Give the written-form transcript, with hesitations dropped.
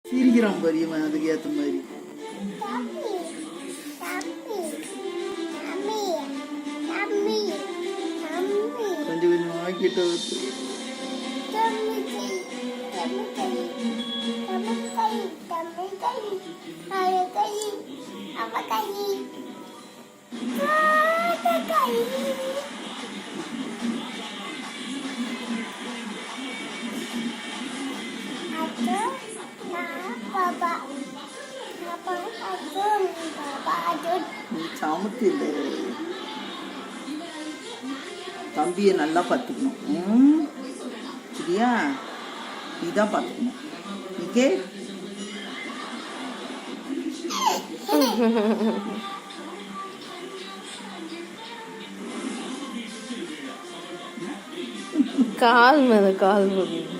சிரிக்கிறான் பெரியவன், அதுக்கு ஏற்ற மாதிரி. கொஞ்சம் கொஞ்சமாக கிட்ட வந்து சமத்து தம்பியை நல்லா பார்த்துக்கணும். சரியா? நீதான் பார்த்துக்கணும். ஓகே? கால் மேல கால் போடுங்க.